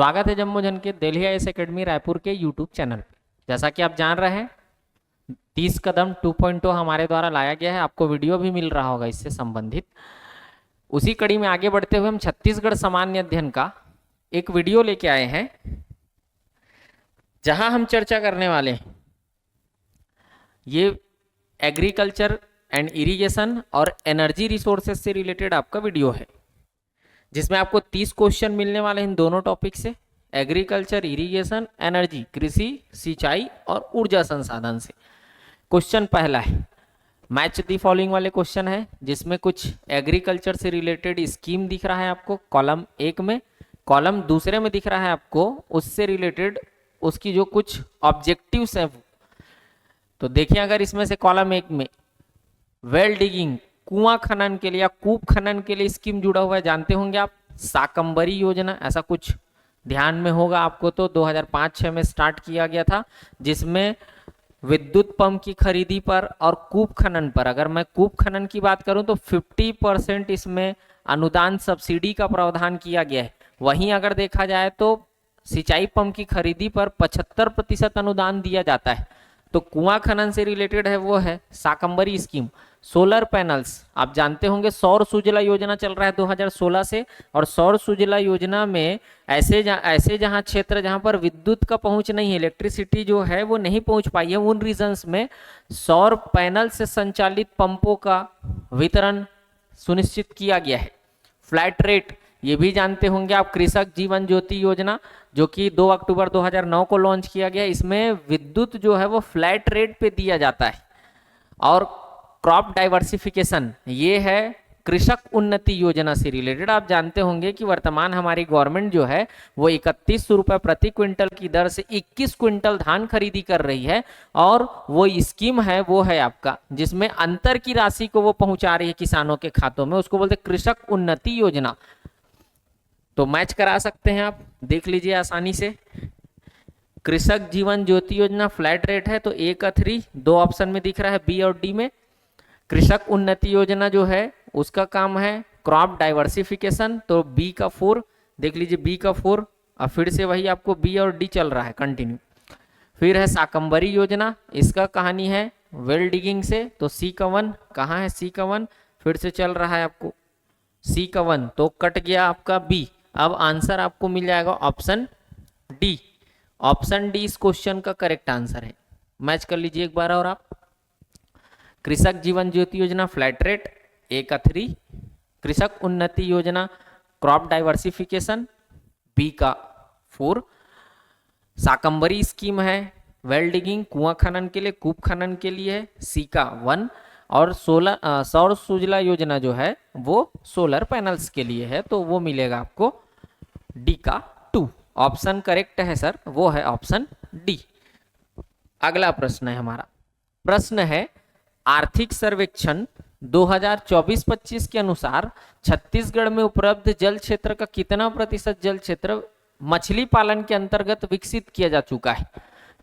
स्वागत है जम्मू के दिल्ली आईएएस एकेडमी रायपुर के यूट्यूब चैनल पे। जैसा कि आप जान रहे हैं 30 कदम 2.0 हमारे द्वारा लाया गया है। आपको वीडियो भी मिल रहा होगा इससे संबंधित। उसी कड़ी में आगे बढ़ते हुए हम छत्तीसगढ़ सामान्य अध्ययन का एक वीडियो लेके आए हैं, जहां हम चर्चा करने वाले हैं ये एग्रीकल्चर एंड इरिगेशन और एनर्जी रिसोर्सेज से रिलेटेड आपका वीडियो है, जिसमें आपको 30 क्वेश्चन मिलने वाले हैं इन दोनों टॉपिक से, एग्रीकल्चर, इरिगेशन, एनर्जी, कृषि, सिंचाई और ऊर्जा संसाधन से। क्वेश्चन पहला है मैच दी फॉलोइंग वाले क्वेश्चन है, जिसमें कुछ एग्रीकल्चर से रिलेटेड स्कीम दिख रहा है आपको कॉलम 1 में, कॉलम दूसरे में दिख रहा है आपको उससे रिलेटेड उसकी जो कुछ ऑब्जेक्टिव्स हैं। तो देखिए, अगर इसमें से कॉलम 1 में वेल डिगिंग, कुआं खनन के लिए या कूप खनन के लिए स्कीम जुड़ा हुआ है, जानते होंगे आप, साकंबरी योजना, ऐसा कुछ ध्यान में होगा आपको। तो 2005-06 में स्टार्ट किया गया था, जिसमें विद्युत पंप की खरीदी पर और कूप खनन पर, अगर मैं कूप खनन की बात करूं तो 50% इसमें अनुदान सब्सिडी का प्रावधान किया गया है। वहीं अगर देखा जाए तो सिंचाई पंप की खरीदी पर 75% अनुदान दिया जाता है। तो कुआं खनन से रिलेटेड है वो है साकंबरी स्कीम। सोलर पैनल्स, आप जानते होंगे सौर सुजला योजना चल रहा है 2016 से, और सौर सुजला योजना में ऐसे जहां क्षेत्र जहां पर विद्युत का पहुंच नहीं है, इलेक्ट्रिसिटी जो है वो नहीं पहुंच पाई है, उन रीजन्स में सौर पैनल से संचालित पंपों का वितरण सुनिश्चित किया गया है। फ्लैट रेट, ये भी जानते होंगे आप, कृषक जीवन ज्योति योजना जो कि 2 अक्टूबर 2009 को लॉन्च किया गया। इसमें विद्युत जो है वो फ्लैट रेट पे दिया जाता है। और क्रॉप डाइवर्सिफिकेशन, ये है कृषक उन्नति योजना से रिलेटेड। आप जानते होंगे कि वर्तमान हमारी गवर्नमेंट जो है वो 31 रुपए प्रति क्विंटल की दर से 21 क्विंटल धान खरीदी कर रही है, और वो स्कीम है वो है आपका जिसमें अंतर की राशि को वो पहुंचा रही है किसानों के खातों में, उसको बोलते कृषक उन्नति योजना। तो मैच करा सकते हैं आप, देख लीजिए आसानी से। कृषक जीवन ज्योति योजना फ्लैट रेट है तो A का 3, 2 ऑप्शन में दिख रहा है B और D में। कृषक उन्नति योजना जो है उसका काम है क्रॉप डाइवर्सिफिकेशन, तो B का 4, देख लीजिए B का 4, और फिर से वही आपको B और D चल रहा है कंटिन्यू। फिर है साकंबरी योजना, इसका कहानी है वेल डिगिंग से, तो C का 1, कहाँ है C का 1, फिर से चल रहा है आपको C का 1, तो कट गया आपका B। अब आंसर आपको मिल जाएगा ऑप्शन डी। ऑप्शन डी इस क्वेश्चन का करेक्ट आंसर है। मैच कर लीजिए एक बार और आप। कृषक जीवन ज्योति योजना फ्लैट रेट A का 3, कृषक उन्नति योजना क्रॉप डाइवर्सिफिकेशन B का 4, साकंबरी स्कीम है वेल डिगिंग कुआं खनन के लिए, कूप खनन के लिए है C का 1, और सौर सुजला योजना जो है वो सोलर पैनल्स के लिए है, तो वो मिलेगा आपको डी का 2। ऑप्शन करेक्ट है सर, वो है ऑप्शन डी। अगला प्रश्न है हमारा, प्रश्न है आर्थिक सर्वेक्षण 2024-25 के अनुसार छत्तीसगढ़ में उपलब्ध जल क्षेत्र का कितना प्रतिशत जल क्षेत्र मछली पालन के अंतर्गत विकसित किया जा चुका है।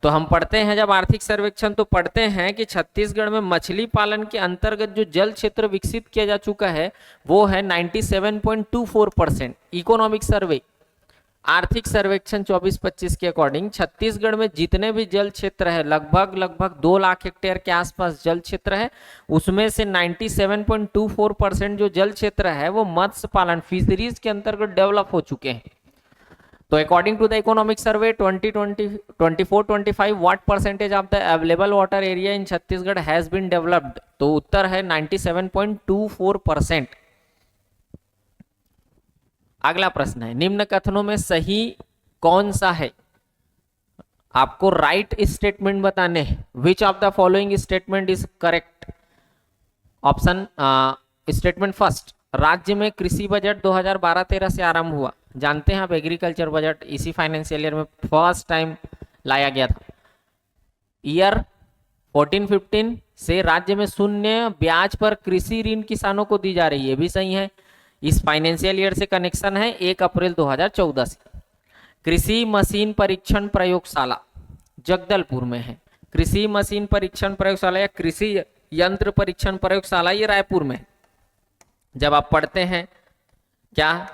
तो हम पढ़ते हैं जब आर्थिक सर्वेक्षण तो पढ़ते हैं कि छत्तीसगढ़ में मछली पालन के अंतर्गत जो जल क्षेत्र विकसित किया जा चुका है वो है 97.24%। इकोनॉमिक सर्वे आर्थिक सर्वेक्षण 24-25 के अकॉर्डिंग छत्तीसगढ़ में जितने भी जल क्षेत्र है, लगभग 2 लाख हेक्टेयर के आसपास जल क्षेत्र है, उसमें से 97.24% जो जल क्षेत्र है वो मत्स्य पालन फिशरीज के अंतर्गत डेवलप हो चुके हैं। तो according to the economic survey 2024-25 what percentage of the available water area in Chhattisgarh has been developed, तो उत्तर है 97.24%। अगला प्रश्न है निम्न कथनों में सही कौन सा है, आपको राइट स्टेटमेंट बताने हैं। Which of the following statement is correct. Option statement first, राज्य में कृषि बजट 2012-13 से आरंभ हुआ। जानते हैं आप एग्रीकल्चर बजट इसी फाइनेंशियल ईयर में फर्स्ट टाइम लाया गया था। ईयर 14-15 से राज्य में शून्य ब्याज पर कृषि ऋण किसानों को दी जा रही है, ये भी सही है। इस फाइनेंशियल ईयर से कनेक्शन है 1 अप्रैल 2014 से। कृषि मशीन परीक्षण प्रयोगशाला जगदलपुर में है। कृषि मशीन परीक्षण प्रयोगशाला या कृषि यंत्र परीक्षण प्रयोगशाला ये रायपुर में है। जब आप पढ़ते हैं क्या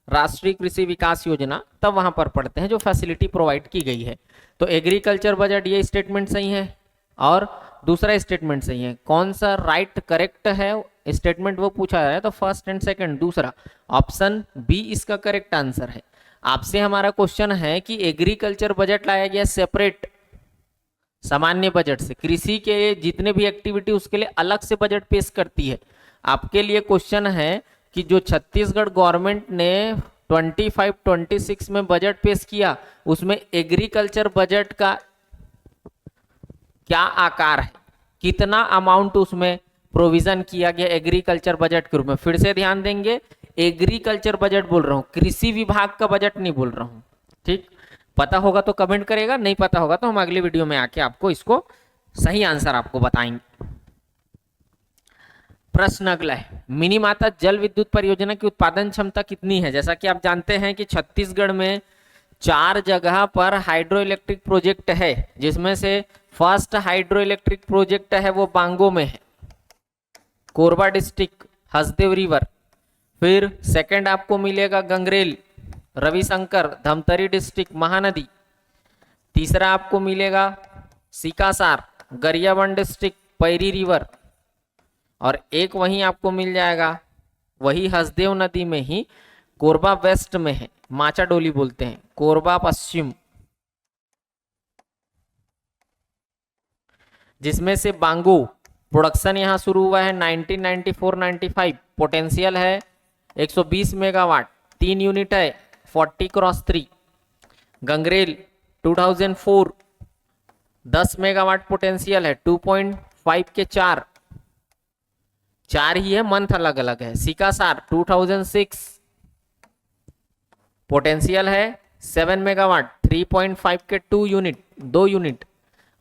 राष्ट्रीय कृषि विकास योजना, तब वहां पर पढ़ते हैं जो फैसिलिटी प्रोवाइड की गई है। तो एग्रीकल्चर बजट, ये स्टेटमेंट सही है और दूसरा स्टेटमेंट सही है। कौन सा राइट करेक्ट है स्टेटमेंट वो पूछा जा रहा है, तो फर्स्ट एंड सेकंड, दूसरा ऑप्शन बी इसका करेक्ट आंसर है। आपसे हमारा क्वेश्चन है कि एग्रीकल्चर बजट लाया गया सेपरेट सामान्य बजट से, कृषि के जितने भी एक्टिविटी उसके लिए अलग से बजट पेश करती है। आपके लिए क्वेश्चन है कि जो छत्तीसगढ़ गवर्नमेंट ने 25-26 में बजट पेश किया, उसमें एग्रीकल्चर बजट का क्या आकार है, कितना अमाउंट उसमें प्रोविजन किया गया एग्रीकल्चर बजट के रूप में। फिर से ध्यान देंगे, एग्रीकल्चर बजट बोल रहा हूं, कृषि विभाग का बजट नहीं बोल रहा हूं। ठीक, पता होगा तो कमेंट करेगा, नहीं पता होगा तो हम अगली वीडियो में आके आपको इसको सही आंसर आपको बताएंगे। प्रश्न अगला है, मिनीमाता जल विद्युत परियोजना की उत्पादन क्षमता कितनी है। जैसा कि आप जानते हैं कि छत्तीसगढ़ में 4 जगह पर हाइड्रो इलेक्ट्रिक प्रोजेक्ट है, जिसमें से फर्स्ट हाइड्रो इलेक्ट्रिक प्रोजेक्ट है वो बांगो में है, कोरबा डिस्ट्रिक्ट, हसदेव रिवर। फिर सेकंड आपको मिलेगा गंगरेल, रविशंकर, धमतरी डिस्ट्रिक्ट, महानदी। तीसरा आपको मिलेगा सीकासार, गरियाबंद डिस्ट्रिक्ट, पैरी रिवर। और एक वहीं आपको मिल जाएगा, वही हसदेव नदी में ही, कोरबा वेस्ट में है, माचा डोली बोलते हैं, कोरबा पश्चिम, जिसमें से बांगो प्रोडक्शन यहां शुरू हुआ है 1994-95, पोटेंशियल है 120 मेगावाट, 3 यूनिट है 40x3। गंगरेल 2004, 10 मेगावाट पोटेंशियल है, 2.5 के 4 ही है, मंथ अलग अलग है। सीकासार 2006, पोटेंशियल है 7 मेगावाट, 3.5 के 2 यूनिट।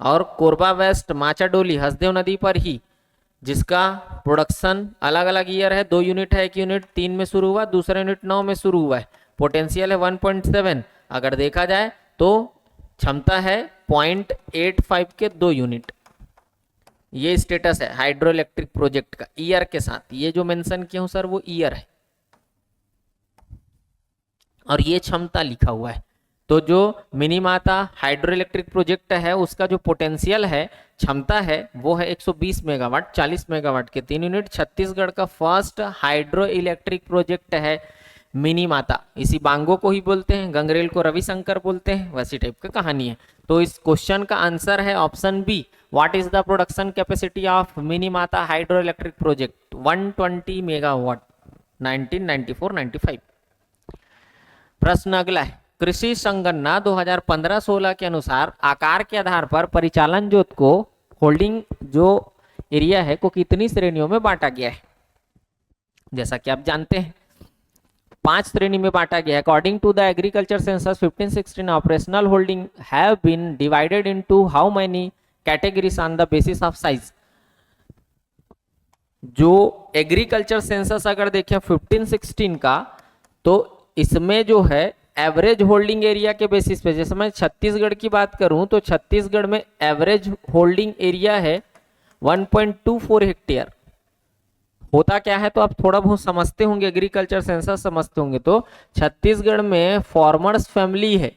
और कोरबा वेस्ट माचाडोली हसदेव नदी पर ही, जिसका प्रोडक्शन अलग अलग ईयर है, 2 यूनिट है, 1 यूनिट 3 में शुरू हुआ, दूसरा यूनिट 9 में शुरू हुआ है, पोटेंशियल है 1.7। अगर देखा जाए तो क्षमता है 0.85 के 2 यूनिट। ये स्टेटस है हाइड्रो इलेक्ट्रिक प्रोजेक्ट का ईयर के साथ। ये जो मेंशन किया हूं सर वो ईयर है और ये क्षमता लिखा हुआ है। तो जो मिनीमाता हाइड्रो इलेक्ट्रिक प्रोजेक्ट है उसका जो पोटेंशियल है, क्षमता है, वो है 120 मेगावाट, 40 मेगावाट के 3 यूनिट। छत्तीसगढ़ का फर्स्ट हाइड्रो इलेक्ट्रिक प्रोजेक्ट है मिनीमाता। इसी बांगो को ही बोलते हैं, गंगरेल को रविशंकर बोलते हैं, वैसी टाइप का कहानी है। तो इस क्वेश्चन का आंसर है option B. What is the production capacity of Minimata hydro electric project? 120 megawatt, 1994-95। प्रश्न अगला है, कृषि संगणना 2015-16 के अनुसार आकार के आधार पर परिचालन जोत को, होल्डिंग जो एरिया है, को कितनी श्रेणियों में बांटा गया है? जैसा कि आप जानते हैं 5 श्रेणी में बांटा गया है। According to the agriculture census 1516, operational holding have been divided into how many categories on the basis of size. जो एग्रीकल्चर सेंसस अगर देखें 1516 का, तो इसमें जो है एवरेज होल्डिंग एरिया के बेसिस पे, जैसे मैं छत्तीसगढ़ की बात करूं तो छत्तीसगढ़ में एवरेज होल्डिंग एरिया है 1.24 हेक्टेयर। होता क्या है तो आप थोड़ा बहुत समझते होंगे, एग्रीकल्चर सेंसस समझते होंगे। तो छत्तीसगढ़ में फार्मर्स फैमिली है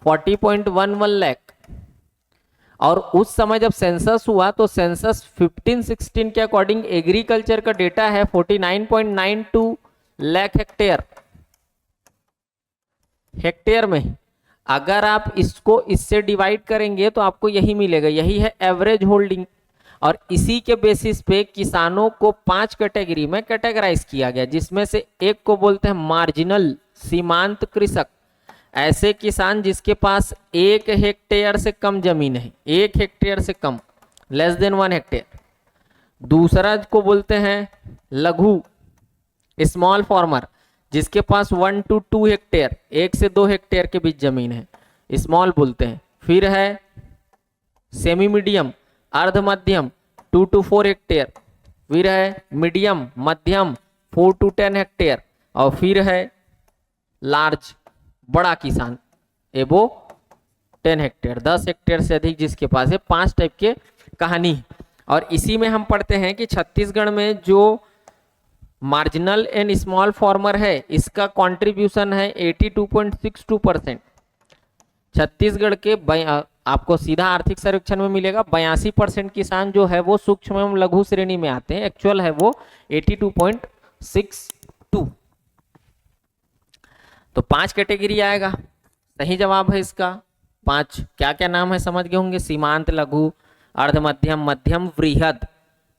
40.11 लाख, और उस समय जब सेंसस हुआ तो सेंसस 1516 के अकॉर्डिंग एग्रीकल्चर का डेटा है 49.92 लाख हेक्टेयर में। अगर आप इसको इससे डिवाइड करेंगे तो आपको यही मिलेगा, यही है एवरेज होल्डिंग। और इसी के बेसिस पे किसानों को 5 कैटेगरी में कैटेगराइज किया गया, जिसमें से एक को बोलते हैं मार्जिनल, सीमांत कृषक, ऐसे किसान जिसके पास 1 हेक्टेयर से कम जमीन है, 1 हेक्टेयर से कम, लेस देन 1 हेक्टेयर। दूसरा को बोलते हैं लघु, स्मॉल फार्मर, जिसके पास 1 to 2 हेक्टेयर, 1 से 2 हेक्टेयर के बीच जमीन है, स्मॉल बोलते हैं। फिर है सेमी मीडियम, अर्ध मध्यम, 2 to 4 हेक्टेयर। फिर है मीडियम, मध्यम, 4 to 10 हेक्टेयर। और फिर है लार्ज, बड़ा किसान, एबो 10 हेक्टेयर, 10 हेक्टेयर से अधिक जिसके पास है। 5 टाइप के कहानी। और इसी में हम पढ़ते हैं कि छत्तीसगढ़ में जो मार्जिनल एंड स्मॉल फार्मर है, इसका कंट्रीब्यूशन है 82.62%। छत्तीसगढ़ के आपको सीधा आर्थिक सर्वेक्षण में मिलेगा 82% किसान जो है वो सूक्ष्म एवं लघु श्रेणी में आते हैं, एक्चुअल है वो 82.62। तो 5 कैटेगरी आएगा, सही जवाब है इसका 5। क्या क्या नाम है समझ गए होंगे, सीमांत, लघु, अर्ध मध्यम, मध्यम, वृहद,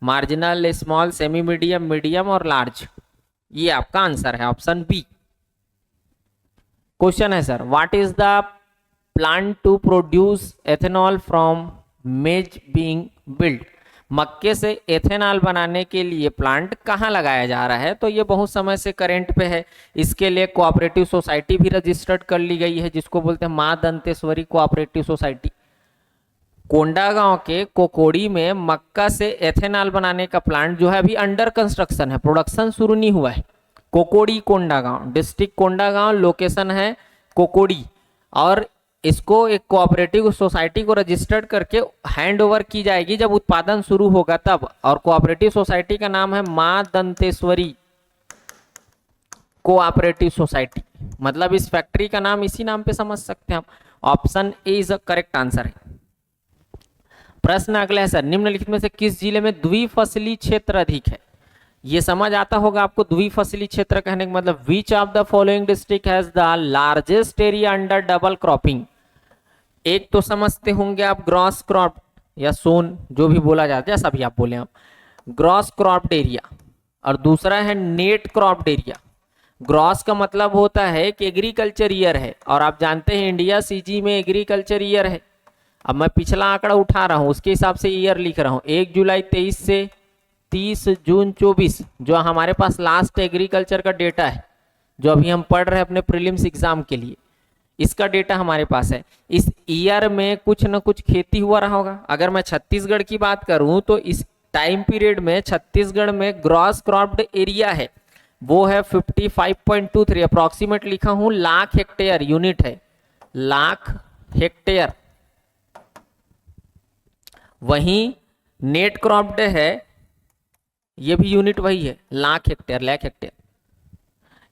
marginal, small, semi medium, medium और लार्ज। ये आपका आंसर है ऑप्शन बी। क्वेश्चन है sir, what is the plant to produce ethanol from maize being build. मक्के से एथेनॉल बनाने के लिए प्लांट कहाँ लगाया जा रहा है, तो ये बहुत समय से करेंट पे है। इसके लिए कोऑपरेटिव सोसाइटी भी रजिस्टर्ड कर ली गई है, जिसको बोलते हैं माँ दंतेश्वरी कोऑपरेटिव सोसाइटी। कोंडागांव के कोकोड़ी में मक्का से एथेनॉल बनाने का प्लांट जो है अभी अंडर कंस्ट्रक्शन है, प्रोडक्शन शुरू नहीं हुआ है। कोकोड़ी कोंडागांव, डिस्ट्रिक्ट कोंडागांव, लोकेशन है कोकोड़ी, और इसको एक कोऑपरेटिव सोसाइटी को रजिस्टर्ड करके हैंड ओवर की जाएगी जब उत्पादन शुरू होगा तब। और कोऑपरेटिव सोसाइटी का नाम है माँ दंतेश्वरी कोऑपरेटिव सोसाइटी, मतलब इस फैक्ट्री का नाम इसी नाम पे समझ सकते हैं आप। Option A is a correct answer है। प्रश्न अगला है सर, निम्नलिखित में से किस जिले में द्विफसली क्षेत्र अधिक है। ये समझ आता होगा आपको, द्विफसली क्षेत्र कहने का मतलब which of the following district has the largest area under double cropping. एक तो समझते होंगे आप ग्रॉस क्रॉप या सोन जो भी बोला जाता है, जैसा भी आप बोले आप, ग्रॉस क्रॉप्ड एरिया, और दूसरा है नेट क्रॉप्ड एरिया। ग्रॉस का मतलब होता है कि एग्रीकल्चर ईयर है, और आप जानते हैं इंडिया सीजी में एग्रीकल्चर ईयर है। अब मैं पिछला आंकड़ा उठा रहा हूं, उसके हिसाब से ईयर लिख रहा हूं। 1 जुलाई 23 से 30 जून 24 जो हमारे पास लास्ट एग्रीकल्चर का डेटा है, जो अभी हम पढ़ रहे हैं अपने प्रीलिम्स एग्जाम के लिए, इसका डेटा हमारे पास है। इस ईयर में कुछ न कुछ खेती हुआ रहा होगा। अगर मैं छत्तीसगढ़ की बात करूं तो इस टाइम पीरियड में छत्तीसगढ़ में ग्रॉस क्रॉप्ड एरिया है वो है 55.23, अप्रोक्सीमेट लिखा हूं, लाख हेक्टेयर यूनिट है, लाख हेक्टेयर। वहीं नेट क्रॉप्ड है, ये भी यूनिट वही है, लाख हेक्टेयर, लाख हेक्टेयर।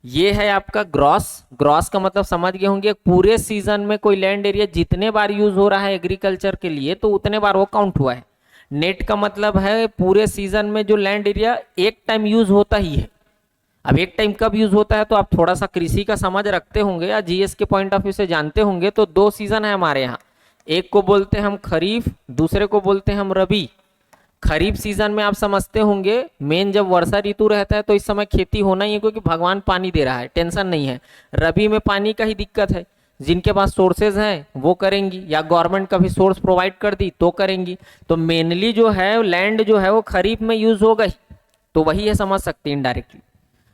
ये है आपका ग्रॉस। ग्रॉस का मतलब समझ गए होंगे, पूरे सीजन में कोई लैंड एरिया जितने बार यूज हो रहा है एग्रीकल्चर के लिए तो उतने बार वो काउंट हुआ है। नेट का मतलब है पूरे सीजन में जो लैंड एरिया एक टाइम यूज होता ही है। अब एक टाइम कब यूज होता है, तो आप थोड़ा सा कृषि का समझ रखते होंगे या जीएस के पॉइंट ऑफ व्यू से जानते होंगे, तो 2 सीजन है हमारे यहाँ। एक को बोलते हैं हम खरीफ, दूसरे को बोलते हैं हम रबी। खरीफ सीजन में आप समझते होंगे मेन जब वर्षा ऋतु रहता है तो इस समय खेती होना ही है, क्योंकि भगवान पानी दे रहा है, टेंशन नहीं है। रबी में पानी का ही दिक्कत है, जिनके पास सोर्सेज हैं वो करेंगी, या गवर्नमेंट का भी सोर्स प्रोवाइड कर दी तो करेंगी। तो मेनली जो है लैंड जो है वो खरीफ में यूज हो गई, तो वही है, समझ सकते हैं इनडायरेक्टली।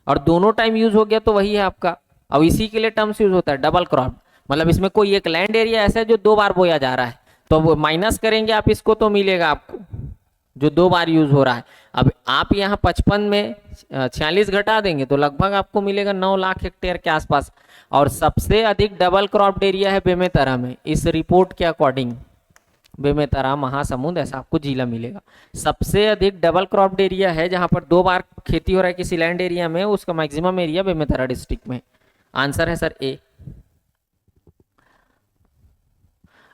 और दोनों टाइम यूज हो गया तो वही है आपका। अब इसी के लिए टर्म्स यूज होता है डबल क्रॉप, मतलब इसमें कोई एक लैंड एरिया ऐसा है जो 2 बार बोया जा रहा है, तो वो माइनस करेंगे आप इसको तो मिलेगा आपको जो 2 बार यूज हो रहा है। अब आप यहाँ 55 में 46 घटा देंगे तो लगभग आपको मिलेगा 9 लाख हेक्टेयर के आसपास। और सबसे अधिक डबल क्रॉप्ड एरिया है बेमेतरा में, इस रिपोर्ट के अकॉर्डिंग बेमेतरा महासमुंद ऐसा आपको जिला मिलेगा। सबसे अधिक डबल क्रॉप्ड एरिया है जहां पर 2 बार खेती हो रहा है किसी लैंड एरिया में, उसका मैक्सिमम एरिया बेमेतरा डिस्ट्रिक्ट में। आंसर है सर ए।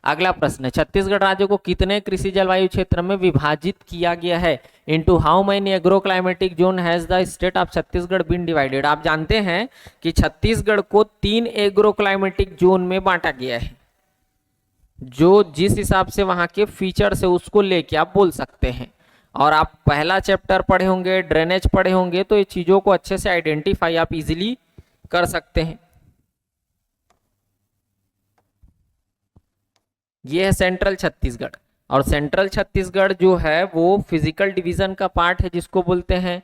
अगला प्रश्न है, छत्तीसगढ़ राज्य को कितने कृषि जलवायु क्षेत्र में विभाजित किया गया है। Into how many agro climatic zone has the state of Chhattisgarh been divided. आप जानते हैं कि छत्तीसगढ़ को 3 एग्रो क्लाइमेटिक जोन में बांटा गया है, जो जिस हिसाब से वहां के फीचर है उसको लेके आप बोल सकते हैं। और आप पहला चैप्टर पढ़े होंगे, ड्रेनेज पढ़े होंगे, तो ये चीजों को अच्छे से आइडेंटिफाई आप इजीली कर सकते हैं। ये है सेंट्रल छत्तीसगढ़, और सेंट्रल छत्तीसगढ़ जो है वो फिजिकल डिवीजन का पार्ट है, जिसको बोलते हैं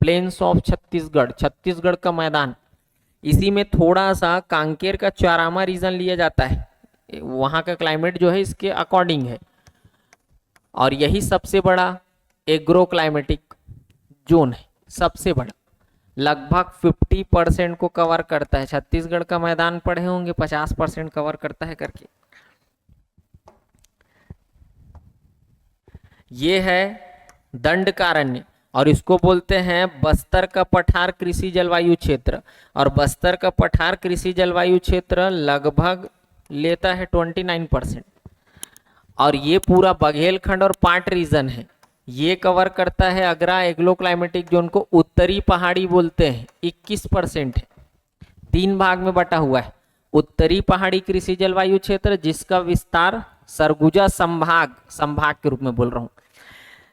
प्लेन्स ऑफ छत्तीसगढ़, छत्तीसगढ़ का मैदान। इसी में थोड़ा सा कांकेर का चारामा रीजन लिया जाता है, वहां का क्लाइमेट जो है इसके अकॉर्डिंग है। और यही सबसे बड़ा एग्रो क्लाइमेटिक जोन है, सबसे बड़ा, लगभग 50% को कवर करता है। छत्तीसगढ़ का मैदान पढ़े होंगे 50% कवर करता है करके। ये है दंडकारण्य, और इसको बोलते हैं बस्तर का पठार कृषि जलवायु क्षेत्र। और बस्तर का पठार कृषि जलवायु क्षेत्र लगभग लेता है 29%। और ये पूरा बघेलखंड और पाट रीजन है, ये कवर करता है अग्रा एग्लो क्लाइमेटिक जोन को, उत्तरी पहाड़ी बोलते हैं, 21% है, 3 भाग में बटा हुआ है। उत्तरी पहाड़ी कृषि जलवायु क्षेत्र जिसका विस्तार सरगुजा संभाग के रूप में बोल रहा हूँ।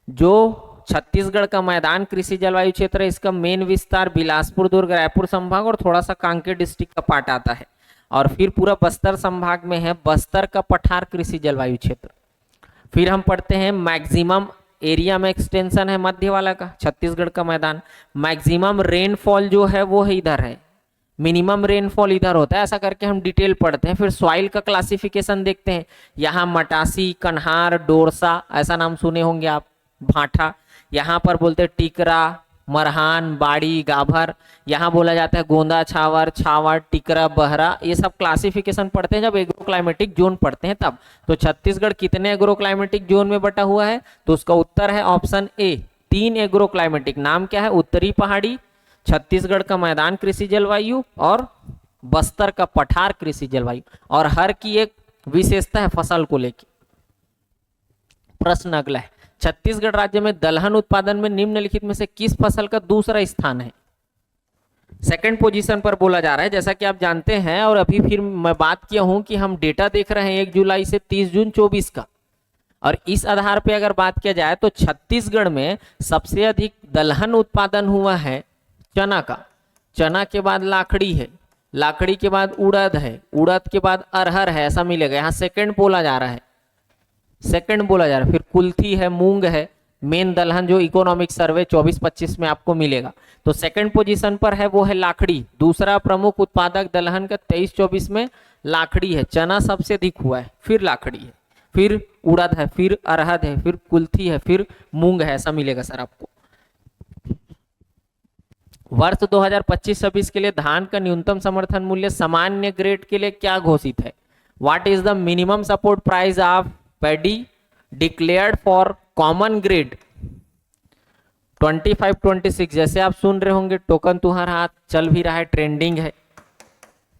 जो छत्तीसगढ़ का मैदान कृषि जलवायु क्षेत्र है, इसका मेन विस्तार बिलासपुर दुर्ग रायपुर संभाग और थोड़ा सा कांकेर डिस्ट्रिक्ट का पार्ट आता है। और फिर पूरा बस्तर संभाग में है बस्तर का पठार कृषि जलवायु क्षेत्र। फिर हम पढ़ते हैं मैक्सिमम एरिया में एक्सटेंशन है मध्य वाला का, छत्तीसगढ़ का मैदान। मैक्सिमम रेनफॉल जो है वो है इधर है, मिनिमम रेनफॉल इधर होता है। ऐसा करके हम डिटेल पढ़ते हैं। फिर सॉइल का क्लासिफिकेशन देखते हैं। यहाँ मटासी, कन्हार, डोरसा ऐसा नाम सुने होंगे आप, भाठा, यहाँ पर बोलते हैं टिकरा, मरहान, बाड़ी, गाभर। यहाँ बोला जाता है गोंदा, छावर, छावर, टिकरा, बहरा। ये सब क्लासिफिकेशन पढ़ते हैं जब एग्रो क्लाइमेटिक जोन पढ़ते हैं तब। तो छत्तीसगढ़ कितने एग्रो क्लाइमेटिक जोन में बटा हुआ है? तो उसका उत्तर है ऑप्शन ए, 3 एग्रो क्लाइमेटिक। नाम क्या है? उत्तरी पहाड़ी, छत्तीसगढ़ का मैदान कृषि जलवायु और बस्तर का पठार कृषि जलवायु। और हर की एक विशेषता है फसल को लेकर। प्रश्न अगला है, छत्तीसगढ़ राज्य में दलहन उत्पादन में निम्नलिखित में से किस फसल का दूसरा स्थान है? सेकंड पोजीशन पर बोला जा रहा है, जैसा कि आप जानते हैं। और अभी फिर मैं बात किया हूं कि हम डेटा देख रहे हैं 1 जुलाई से 30 जून 24 का। और इस आधार पे अगर बात किया जाए तो छत्तीसगढ़ में सबसे अधिक दलहन उत्पादन हुआ है चना का। चना के बाद लाखड़ी है, लाखड़ी के बाद उड़द है, उड़द के बाद अरहर है, ऐसा मिलेगा। यहाँ सेकंड बोला जा रहा है, सेकंड बोला जा रहा है। फिर कुल्थी है, मूंग है, मेन दलहन जो इकोनॉमिक सर्वे 24-25 में आपको मिलेगा। तो सेकंड पोजीशन पर है वो है लाखड़ी। दूसरा प्रमुख उत्पादक दलहन का 23-24 में लाखड़ी है। चना सबसे अधिक हुआ है, फिर लाखड़ी है, फिर उड़द है, फिर अरहर है, फिर कुल्थी है, फिर मूंग है, ऐसा मिलेगा सर आपको। वर्ष 2025-26 के लिए धान का न्यूनतम समर्थन मूल्य सामान्य ग्रेड के लिए क्या घोषित है? What is the minimum support price of paddy declared for common grade 25-26? जैसे आप सुन रहे होंगे, टोकन तुम्हारा हाथ चल भी रहा है, ट्रेंडिंग है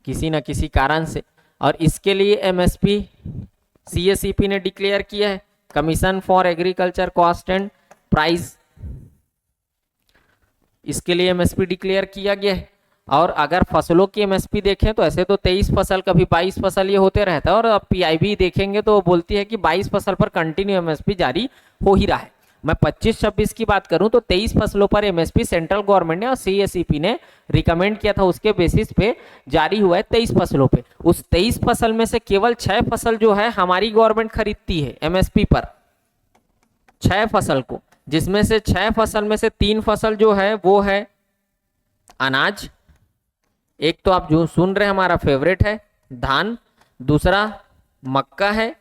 किसी ना किसी कारण से। और इसके लिए एमएसपी सीएसईपी ने डिक्लेयर किया है, commission for agriculture cost and price. इसके लिए एमएसपी डिक्लेयर किया गया है। और अगर फसलों की एमएसपी देखें तो ऐसे तो 23 फसल, कभी 22 फसल ये होते रहता है। और अब पीआईबी देखेंगे तो बोलती है कि 22 फसल पर कंटिन्यू एमएसपी जारी हो ही रहा है। मैं 25-26 की बात करूं तो 23 फसलों पर एमएसपी सेंट्रल गवर्नमेंट ने और सीएसईपी ने रिकमेंड किया था, उसके बेसिस पे जारी हुआ है 23 फसलों पे। उस 23 फसल में से केवल 6 फसल जो है हमारी गवर्नमेंट खरीदती है एमएसपी पर, 6 फसल को, जिसमें से 6 फसल में से 3 फसल जो है वो है अनाज। एक तो आप जो सुन रहे हैं हमारा फेवरेट है धान, दूसरा मक्का है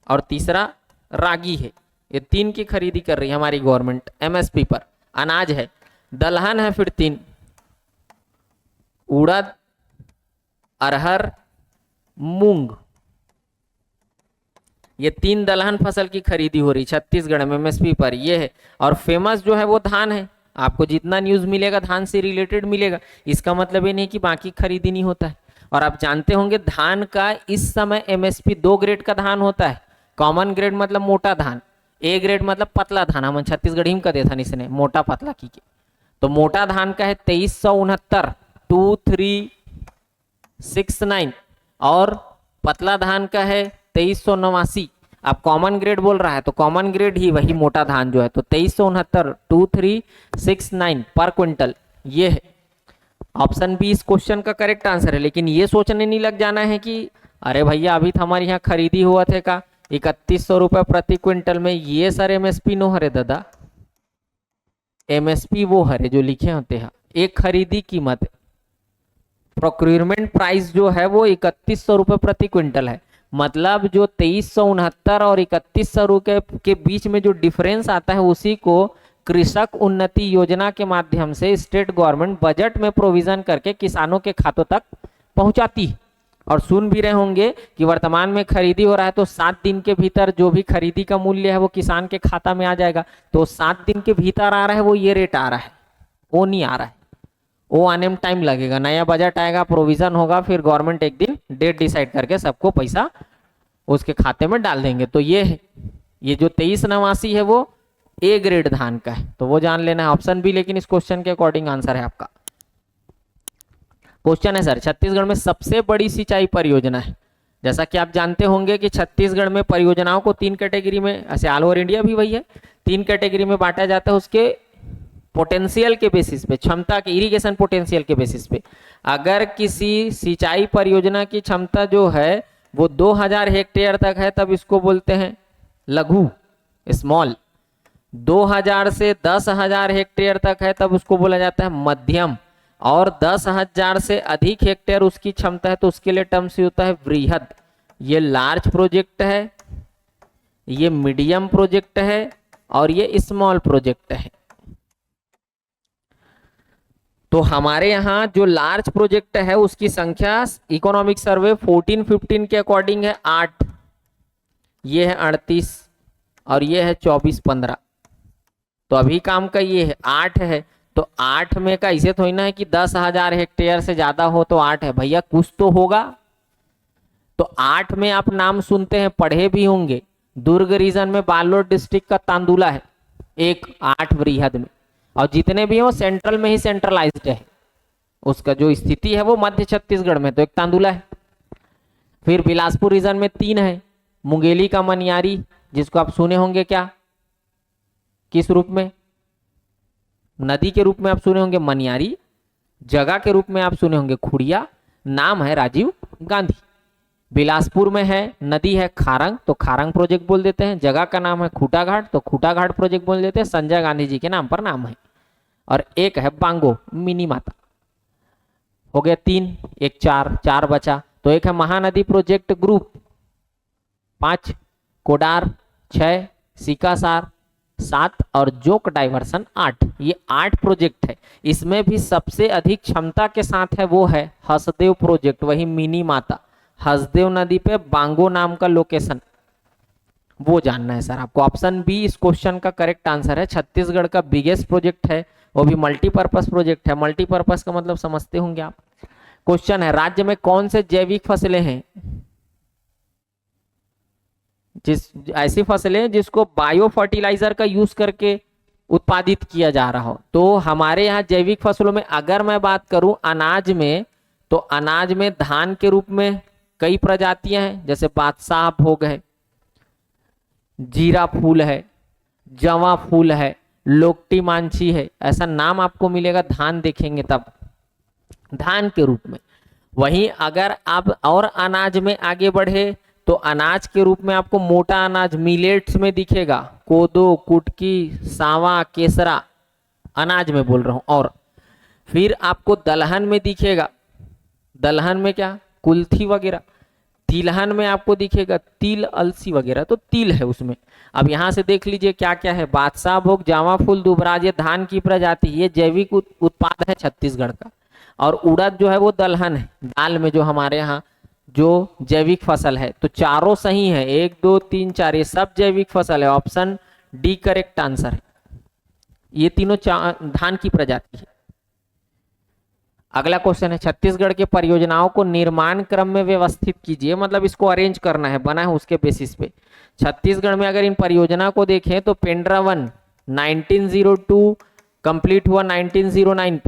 और तीसरा रागी है। ये 3 की खरीदी कर रही है हमारी गवर्नमेंट एमएसपी पर। अनाज है, दलहन है, फिर 3 उड़द, अरहर, मूंग, ये 3 दलहन फसल की खरीदी हो रही छत्तीसगढ़ में एमएसपी पर, ये है। और फेमस जो है वो धान है। आपको जितना न्यूज़ मिलेगा धान से रिलेटेड मिलेगा। इसका मतलब ये नहीं कि बाकी खरीदी नहीं होता है। और आप जानते होंगे धान का इस समय एमएसपी 2 ग्रेड का धान होता है। कॉमन ग्रेड मतलब मोटा धान, ए ग्रेड मतलब पतला धान। हम छत्तीसगढ़ी में कहते थे इसने मोटा पतला की के। तो मोटा धान का है 2369 2369 और पतला धान का है 2389। आप कॉमन ग्रेड बोल रहा है तो कॉमन ग्रेड ही वही मोटा धान जो है, तो 2369 2369 पर क्विंटल, ये है। ऑप्शन बी इस क्वेश्चन का करेक्ट आंसर है। लेकिन ये सोचने नहीं लग जाना है कि अरे भैया अभी तो हमारे यहाँ खरीदी हुआ थे का 3100 रुपये प्रति क्विंटल में, ये सर एमएसपी नो हरे दादा। एमएसपी वो हरे जो लिखे होते हैं, एक खरीदी कीमत, प्रोक्यूरमेंट प्राइस जो है वो 3100 रुपये प्रति क्विंटल है। मतलब जो 2369 और 3100 रुपये के बीच में जो डिफरेंस आता है उसी को कृषक उन्नति योजना के माध्यम से स्टेट गवर्नमेंट बजट में प्रोविजन करके किसानों के खातों तक पहुंचाती है। और सुन भी रहे होंगे कि वर्तमान में खरीदी हो रहा है तो 7 दिन के भीतर जो भी खरीदी का मूल्य है वो किसान के खाता में आ जाएगा। तो 7 दिन के भीतर आ रहा है वो ये रेट आ रहा है, वो नहीं आ रहा है, वो आने में टाइम लगेगा। नया बजट आएगा, प्रोविजन होगा, फिर गवर्नमेंट एक दिन डेट डिसाइड करके सबको पैसा उसके खाते में डाल देंगे। तो ये जो 2389 है वो ए ग्रेड धान का है, तो वो जान लेना है। ऑप्शन बी लेकिन इस क्वेश्चन के अकॉर्डिंग आंसर है आपका। क्वेश्चन है सर, छत्तीसगढ़ में सबसे बड़ी सिंचाई परियोजना है। जैसा कि आप जानते होंगे कि छत्तीसगढ़ में परियोजनाओं को 3 कैटेगरी में, ऐसे ऑल ओवर इंडिया भी वही है, 3 कैटेगरी में बांटा जाता है उसके पोटेंशियल के बेसिस पे, क्षमता के, इरिगेशन पोटेंशियल के बेसिस पे। अगर किसी सिंचाई परियोजना की क्षमता जो है वो 2000 हेक्टेयर तक है तब इसको बोलते हैं लघु, स्मॉल। 2000 से 10,000 हेक्टेयर तक है तब उसको बोला जाता है मध्यम, और 10,000 से अधिक हेक्टेयर उसकी क्षमता है तो उसके लिए टर्म से होता है वृहद। ये लार्ज प्रोजेक्ट है, ये मीडियम प्रोजेक्ट है, और ये स्मॉल प्रोजेक्ट है। तो हमारे यहाँ जो लार्ज प्रोजेक्ट है उसकी संख्या इकोनॉमिक सर्वे 1415 के अकॉर्डिंग है 8, ये है 38, और ये है 2415। तो अभी काम का ये है 8 है, तो 8 में का इसे थोड़ी ना है कि 10,000 हेक्टेयर से ज्यादा हो तो 8 है, भैया कुछ तो होगा। तो 8 में आप नाम सुनते हैं, पढ़े भी होंगे, दुर्ग रीजन में बालोद डिस्ट्रिक्ट का तांदुला है एक 8 वृहद में, और जितने भी हैं वो सेंट्रल में ही सेंट्रलाइज्ड है, उसका जो स्थिति है वो मध्य छत्तीसगढ़ में, तो एक तांदुला है। फिर बिलासपुर रीजन में 3 है, मुंगेली का मनियारी, जिसको आप सुने होंगे क्या, किस रूप में, नदी के रूप में आप सुने होंगे मनियारी, जगह के रूप में आप सुने होंगे खुड़िया, नाम है राजीव गांधी। बिलासपुर में है, नदी है खारंग, तो खारंग प्रोजेक्ट बोल देते हैं, जगह का नाम है खूटा घाट, तो खूटा घाट प्रोजेक्ट बोल देते हैं, संजय गांधी जी के नाम पर नाम है। और एक है बांगो मिनी माता, हो गया 3, एक 4 बचा। तो एक है महानदी प्रोजेक्ट ग्रुप 5, कोडार 6, सिकासार 7, और जोक डाइवर्सन 8। ये 8 प्रोजेक्ट है। इसमें भी सबसे अधिक क्षमता के साथ है वो है हसदेव प्रोजेक्ट, वही मिनी माता, हसदेव नदी पे बांगो नाम का लोकेशन, वो जानना है सर आपको। ऑप्शन बी इस क्वेश्चन का करेक्ट आंसर है। छत्तीसगढ़ का बिगेस्ट प्रोजेक्ट है, वो भी मल्टीपर्पज प्रोजेक्ट है। मल्टीपर्पज का मतलब समझते होंगे आप। क्वेश्चन है, राज्य में कौन से जैविक फसलें हैं, ऐसी फसलें जिसको बायो फर्टिलाइजर का यूज करके उत्पादित किया जा रहा हो। तो हमारे यहाँ जैविक फसलों में अगर मैं बात करूं अनाज में, तो अनाज में धान के रूप में कई प्रजातियां हैं, जैसे बादशाह भोग है, जीरा फूल है, जवा फूल है, लोकटी मांझी है, ऐसा नाम आपको मिलेगा धान देखेंगे तब, धान के रूप में। वहीं अगर आप और अनाज में आगे बढ़े तो अनाज के रूप में आपको मोटा अनाज मिलेट्स में दिखेगा, कोदो, कुटकी, सावा, केसरा, अनाज में बोल रहा हूं। और फिर आपको दलहन में दिखेगा, दलहन में क्या, कुल्थी वगैरह। तिलहन में आपको दिखेगा तिल, अलसी वगैरह, तो तिल है उसमें। अब यहां से देख लीजिए क्या क्या है, बादशाह भोग, जावा फूल, दुबराज, ये धान की प्रजाति, ये जैविक उत्पाद है छत्तीसगढ़ का। और उड़द जो है वो दलहन है, दाल में जो हमारे यहाँ जो जैविक फसल है। तो चारों सही है, 1 2 3 4 ये सब जैविक फसल है। ऑप्शन डी करेक्ट आंसर है। ये तीनों धान की प्रजाति है। अगला क्वेश्चन है, छत्तीसगढ़ के परियोजनाओं को निर्माण क्रम में व्यवस्थित कीजिए, मतलब इसको अरेंज करना है, बना है उसके बेसिस पे। छत्तीसगढ़ में अगर इन परियोजना को देखें तो पेंड्रा 1 1902 कंप्लीट हुआ 1909,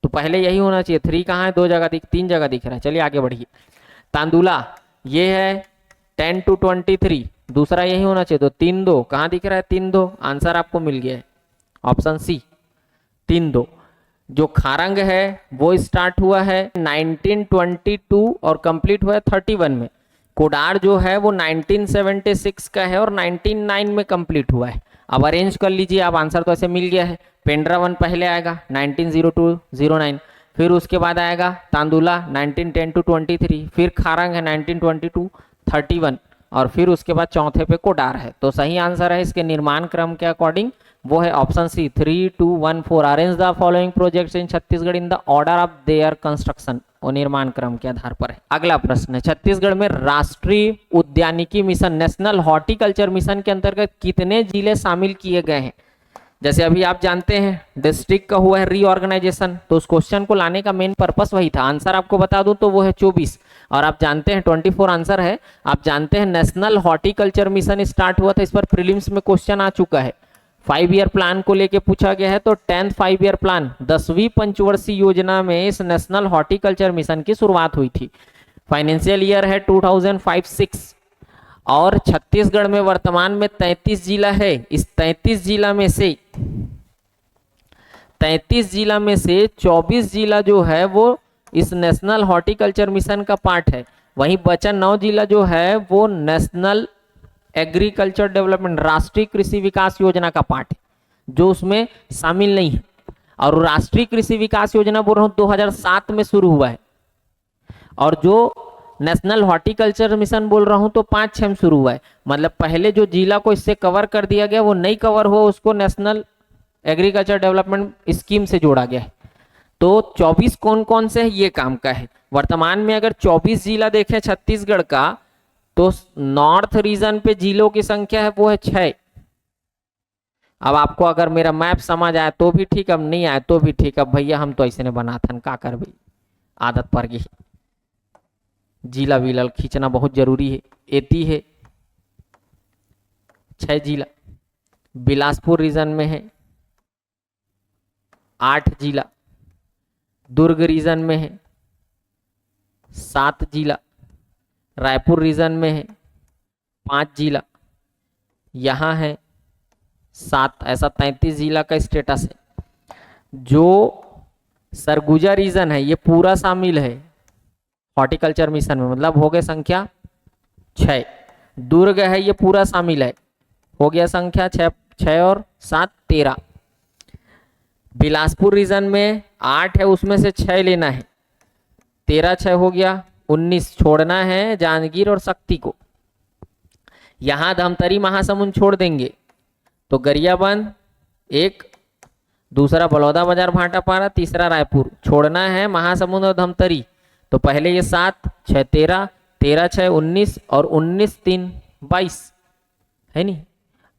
तो पहले यही होना चाहिए। 3 कहाँ है, 2 जगह 3 जगह दिख रहा है। चलिए आगे बढ़िए। तांदुला ये है 10 to 23, दूसरा यही होना चाहिए, तो 3-2 कहाँ दिख रहा है, 3-2, आंसर आपको मिल गया है ऑप्शन सी 3-2। जो खारंग है वो स्टार्ट हुआ है 1922 और कंप्लीट हुआ है 31 में। कोडार जो है वो 1976 का है और 1909 में कंप्लीट हुआ है। अब अरेंज कर लीजिए आप, आंसर तो ऐसे मिल गया है। पेंड्रा 1 पहले आएगा 1902-09, फिर उसके बाद आएगा तांदुला 1910 to 23, फिर खारंग है 1922-31, और फिर उसके बाद चौथे पे कोडार है। तो सही आंसर है इसके निर्माण क्रम के अकॉर्डिंग वो है option C 3 2 1 4। Arrange the following projects in Chhattisgarh in the order of their construction. वो निर्माण क्रम के आधार पर है। अगला प्रश्न है, छत्तीसगढ़ में राष्ट्रीय उद्यानिकी मिशन नेशनल हॉर्टिकल्चर मिशन के अंतर्गत कितने जिले शामिल किए गए हैं? जैसे अभी आप जानते हैं डिस्ट्रिक्ट का हुआ है रीऑर्गेनाइजेशन, तो उस क्वेश्चन को लाने का मेन पर्पस वही था। आंसर आपको बता दूं तो वो है 24, और आप जानते हैं 24 आंसर है। आप जानते हैं नेशनल हॉर्टिकल्चर मिशन स्टार्ट हुआ था, इस पर प्रीलिम्स में क्वेश्चन आ चुका है। 5 ईयर प्लान को लेके पूछा गया है, तो 10th 5 ईयर प्लान 10वीं पंचवर्षीय योजना में इस नेशनल हॉर्टिकल्चर मिशन की शुरुआत हुई थी। फाइनेंशियल ईयर है 2005-06, और छत्तीसगढ़ में वर्तमान में 33 जिला है। इस 33 जिला में से 24 जिला जो है वो इस नेशनल हॉर्टिकल्चर मिशन का पार्ट है। वहीं बचा 9 जिला जो है वो नेशनल एग्रीकल्चर डेवलपमेंट राष्ट्रीय कृषि विकास योजना का पार्ट है, जो उसमें शामिल नहीं है। और राष्ट्रीय कृषि विकास योजना बोल रहा हूँ 2007 में शुरू हुआ है, और जो नेशनल हॉर्टिकल्चर मिशन बोल रहा हूं तो 5-6 में शुरू हुआ है। मतलब पहले जो जिला को इससे कवर कर दिया गया वो नहीं कवर हुआ, उसको नेशनल एग्रीकल्चर डेवलपमेंट स्कीम से जोड़ा गया है। तो 24 कौन कौन से है ये काम का है। वर्तमान में अगर 24 जिला देखें छत्तीसगढ़ का, तो नॉर्थ रीजन पे जिलों की संख्या है वो है 6। अब आपको अगर मेरा मैप समझ आए तो भी ठीक, अब नहीं आए तो भी ठीक। अब भैया हम तो ऐसे ने बना था, का कर भाई, आदत पड़ गई। जिला विलल खींचना बहुत जरूरी है। एती है 6 जिला, बिलासपुर रीजन में है 8 जिला, दुर्ग रीजन में है 7 जिला, रायपुर रीजन में है 5 जिला, यहाँ है 7। ऐसा 33 जिला का स्टेटस है। जो सरगुजा रीजन है ये पूरा शामिल है हॉर्टिकल्चर मिशन में, मतलब हो गया संख्या 6। दुर्ग है ये पूरा शामिल है, हो गया संख्या 6 और 7 13। बिलासपुर रीजन में 8 है, उसमें से 6 लेना है, 13 6 हो गया, 19 छोड़ना है जांजगीर और शक्ति को। यहां धमतरी महासमुंद छोड़ देंगे तो गरियाबंद 1, दूसरा बलौदा बाजार भाटापारा, तीसरा रायपुर। छोड़ना है महासमुंद और धमतरी, तो पहले ये 7 6 13, 13 6 19 और 19 3 22 है नहीं।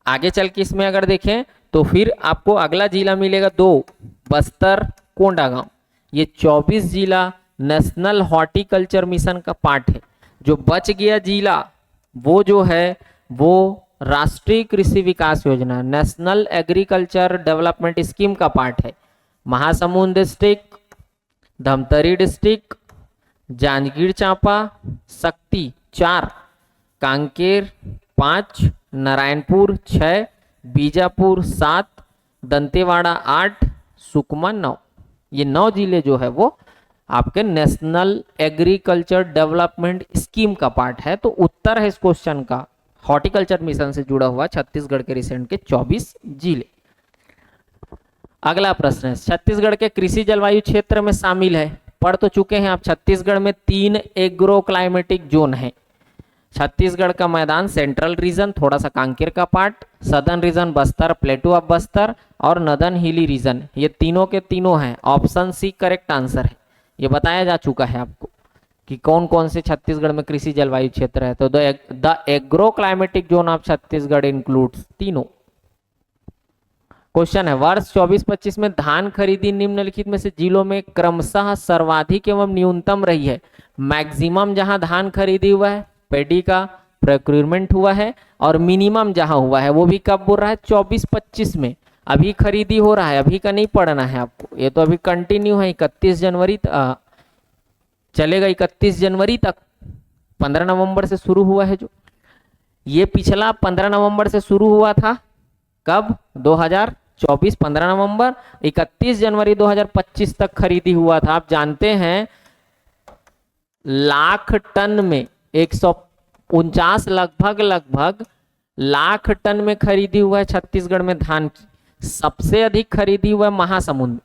आगे चल के इसमें अगर देखें तो फिर आपको अगला जिला मिलेगा 2, बस्तर कोंडागांव। ये 24 जिला नेशनल हॉर्टिकल्चर मिशन का पार्ट है। जो बच गया जिला वो जो है वो राष्ट्रीय कृषि विकास योजना नेशनल एग्रीकल्चर डेवलपमेंट स्कीम का पार्ट है। महासमुंद डिस्ट्रिक्ट, धमतरी डिस्ट्रिक्ट, जांजगीर चांपा, शक्ति 4, कांकेर 5, नारायणपुर 6, बीजापुर 7, दंतेवाड़ा 8, सुकमा 9। ये 9 जिले जो है वो आपके नेशनल एग्रीकल्चर डेवलपमेंट स्कीम का पार्ट है। तो उत्तर है इस क्वेश्चन का हॉर्टिकल्चर मिशन से जुड़ा हुआ छत्तीसगढ़ के रिसेंट के 24 जिले। अगला प्रश्न है, छत्तीसगढ़ के कृषि जलवायु क्षेत्र में शामिल है। पढ़ तो चुके हैं आप, छत्तीसगढ़ में 3 एग्रो क्लाइमेटिक जोन है। छत्तीसगढ़ का मैदान सेंट्रल रीजन, थोड़ा सा कांकेर का part, southern reason Bastar, प्लेटू of Bastar और नदन हिली रीजन। ये तीनों के तीनों हैं। ऑप्शन सी करेक्ट आंसर है। ये बताया जा चुका है आपको कि कौन कौन से छत्तीसगढ़ में कृषि जलवायु क्षेत्र है। तो the agro climatic zone of Chhattisgarh includes तीनों। क्वेश्चन है, वर्ष 24-25 में धान खरीदी निम्नलिखित में से जिलों में क्रमशः सर्वाधिक एवं न्यूनतम रही है। मैक्सिमम जहां धान खरीदी हुआ है, पेडी का प्रोक्यूरमेंट हुआ है, और मिनिमम जहां हुआ है वो भी कब बोल रहा है 24-25 में। अभी खरीदी हो रहा है, अभी का नहीं पढ़ना है आपको, ये तो अभी कंटिन्यू है। 31 जनवरी चलेगा, 31 जनवरी तक। 15 नवंबर से शुरू हुआ है जो ये पिछला 15 नवंबर से शुरू हुआ था। कब 2024 15 नवंबर, 31 जनवरी 2025 तक खरीदी हुआ था। आप जानते हैं लाख टन में 149 लगभग लाख टन में खरीदी हुआ है छत्तीसगढ़ में धान की। सबसे अधिक खरीदी हुआ है महासमुंद,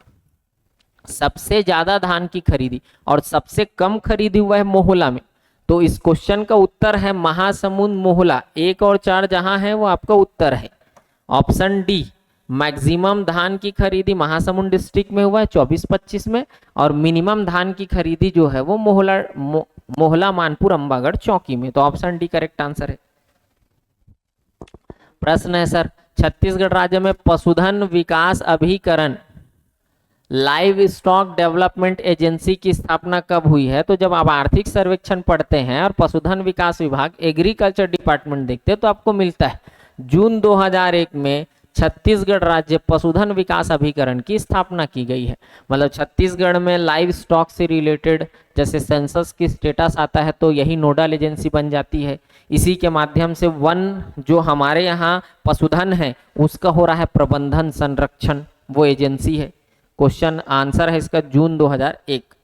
सबसे ज्यादा धान की खरीदी, और सबसे कम खरीदी हुआ है मोहला में। तो इस क्वेश्चन का उत्तर है महासमुंद मोहला। 1 और 4 जहां है वो आपका उत्तर है ऑप्शन डी। मैक्सिमम धान की खरीदी महासमुंद डिस्ट्रिक्ट में हुआ है 24-25 में, और मिनिमम धान की खरीदी जो है वो मोहला मानपुर अंबागढ़ चौकी में। तो ऑप्शन डी करेक्ट आंसर है। प्रश्न है सर, छत्तीसगढ़ राज्य में पशुधन विकास अभिकरण लाइव स्टॉक डेवलपमेंट एजेंसी की स्थापना कब हुई है? तो जब आप आर्थिक सर्वेक्षण पढ़ते हैं और पशुधन विकास विभाग एग्रीकल्चर डिपार्टमेंट देखते हैं तो आपको मिलता है जून 2001 में छत्तीसगढ़ राज्य पशुधन विकास अभिकरण की स्थापना की गई है। मतलब छत्तीसगढ़ में लाइव स्टॉक से रिलेटेड जैसे सेंसस की स्टेटस आता है तो यही नोडल एजेंसी बन जाती है। इसी के माध्यम से वन जो हमारे यहाँ पशुधन है उसका हो रहा है प्रबंधन संरक्षण, वो एजेंसी है। क्वेश्चन आंसर है इसका जून 2001।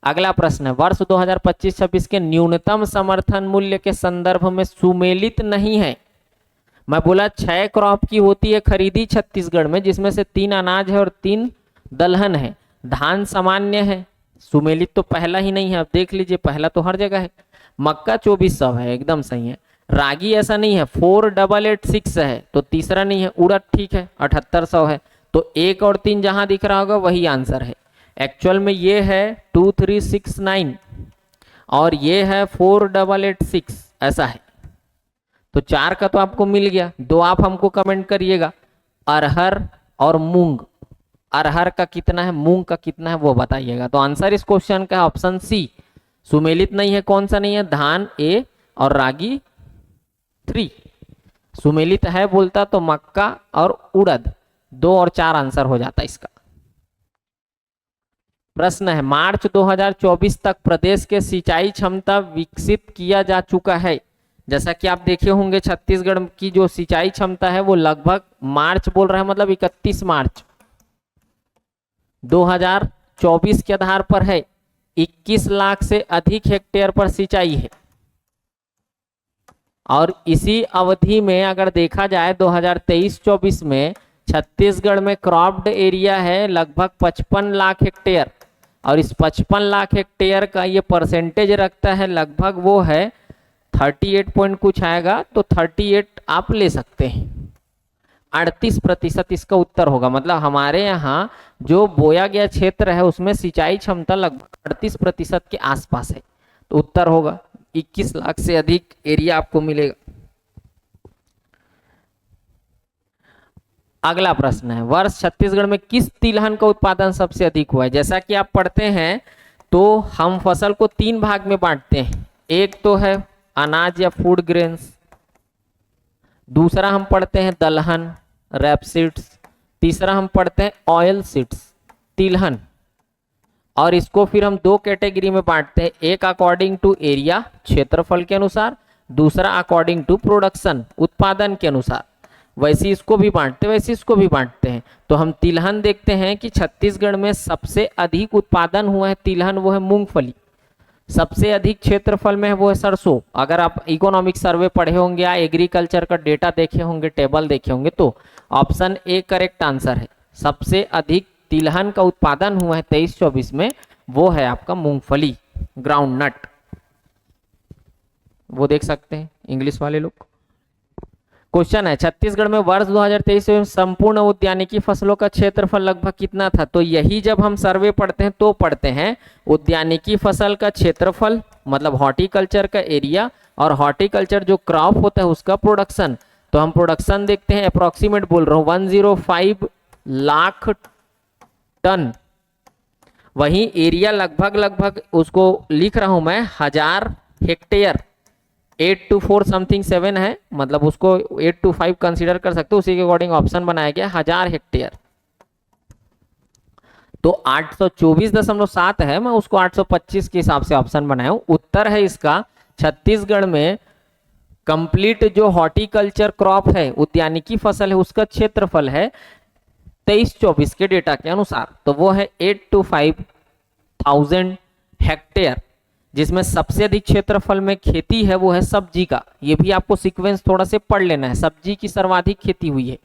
अगला प्रश्न है, वर्ष 2025-26 के न्यूनतम समर्थन मूल्य के संदर्भ में सुमेलित नहीं है। मैं बोला 6 क्रॉप की होती है खरीदी छत्तीसगढ़ में, जिसमें से 3 अनाज है और 3 दलहन है। धान सामान्य है, सुमेलित तो पहला ही नहीं है। अब देख लीजिए, पहला तो हर जगह है। मक्का 2400 है, एकदम सही है। रागी ऐसा नहीं है, 4886 है तो तीसरा नहीं है। उड़द ठीक है, 7800 है। तो 1 और 3 जहां दिख रहा होगा वही आंसर है। एक्चुअल में ये है 2369 और ये है 4886, ऐसा है। तो 4 का तो आपको मिल गया। 2 आप हमको कमेंट करिएगा, अरहर और मूंग। अरहर का कितना है, मूंग का कितना है वो बताइएगा। तो आंसर इस क्वेश्चन का ऑप्शन सी, सुमेलित नहीं है। कौन सा नहीं है? धान ए और रागी 3। सुमेलित है बोलता तो मक्का और उड़द 2 और 4 आंसर हो जाता इसका। प्रश्न है, मार्च 2024 तक प्रदेश के सिंचाई क्षमता विकसित किया जा चुका है। जैसा कि आप देखे होंगे छत्तीसगढ़ की जो सिंचाई क्षमता है वो लगभग, मार्च बोल रहा है मतलब 31 मार्च 2024 के आधार पर है 21 लाख से अधिक हेक्टेयर पर सिंचाई है। और इसी अवधि में अगर देखा जाए 2023-24 में छत्तीसगढ़ में क्रॉप्ड एरिया है लगभग 55 लाख हेक्टेयर, और इस 55 लाख हेक्टेयर का ये परसेंटेज रखता है लगभग वो है 38 पॉइंट कुछ आएगा, तो 38 आप ले सकते हैं। 38% इसका उत्तर होगा। मतलब हमारे यहाँ जो बोया गया क्षेत्र है उसमें सिंचाई क्षमता लगभग 38% के आसपास है, तो उत्तर होगा 21 लाख से अधिक एरिया आपको मिलेगा। अगला प्रश्न है, वर्ष छत्तीसगढ़ में किस तिलहन का उत्पादन सबसे अधिक हुआ है? जैसा कि आप पढ़ते हैं तो हम फसल को 3 भाग में बांटते हैं। एक तो है अनाज या फूड ग्रेन्स, दूसरा हम पढ़ते हैं दलहन रैपसीड्स, तीसरा हम पढ़ते हैं ऑयल सीड्स तिलहन। और इसको फिर हम 2 कैटेगरी में बांटते हैं, एक अकॉर्डिंग टू एरिया क्षेत्रफल के अनुसार, दूसरा अकॉर्डिंग टू प्रोडक्शन उत्पादन के अनुसार। वैसे इसको भी बांटते हैं, वैसे इसको भी बांटते हैं। तो हम तिलहन देखते हैं कि छत्तीसगढ़ में सबसे अधिक उत्पादन हुआ है तिलहन, वो है मूंगफली। सबसे अधिक क्षेत्रफल में है वो है सरसों। अगर आप इकोनॉमिक सर्वे पढ़े होंगे या एग्रीकल्चर का डेटा देखे होंगे, टेबल देखे होंगे, तो ऑप्शन ए करेक्ट आंसर है। सबसे अधिक तिलहन का उत्पादन हुआ है 23-24 में, वो है आपका मूंगफली, ग्राउंड नट। वो देख सकते हैं इंग्लिश वाले लोग। क्वेश्चन है, छत्तीसगढ़ में वर्ष 2023 में संपूर्ण उद्यानिकी फसलों का क्षेत्रफल लगभग कितना था? तो यही जब हम सर्वे पढ़ते हैं तो पढ़ते हैं उद्यानिकी फसल का क्षेत्रफल मतलब हॉर्टिकल्चर का एरिया, और हॉर्टिकल्चर जो क्रॉप होता है उसका प्रोडक्शन। तो हम प्रोडक्शन देखते हैं, अप्रोक्सीमेट बोल रहा हूँ 105 लाख टन। वहीं एरिया लगभग उसको लिख रहा हूं मैं 1000 हेक्टेयर। 824 समथिंग 7 है, मतलब उसको 825 कंसीडर कर सकते हो। उसी के अकॉर्डिंग ऑप्शन बनाया गया 1000 हेक्टेयर। तो 824.7 है, मैं उसको 825 के हिसाब से ऑप्शन बनाया हूं। उत्तर है इसका छत्तीसगढ़ में कंप्लीट जो हॉर्टिकल्चर क्रॉप है उद्यानिकी फसल है उसका क्षेत्रफल है 23-24 के डेटा के अनुसार, तो वो है 825,000 हेक्टेयर, जिसमें सबसे अधिक क्षेत्रफल में खेती है वो है सब्जी का। ये भी आपको सीक्वेंस थोड़ा से पढ़ लेना है, सब्जी की सर्वाधिक खेती हुई है।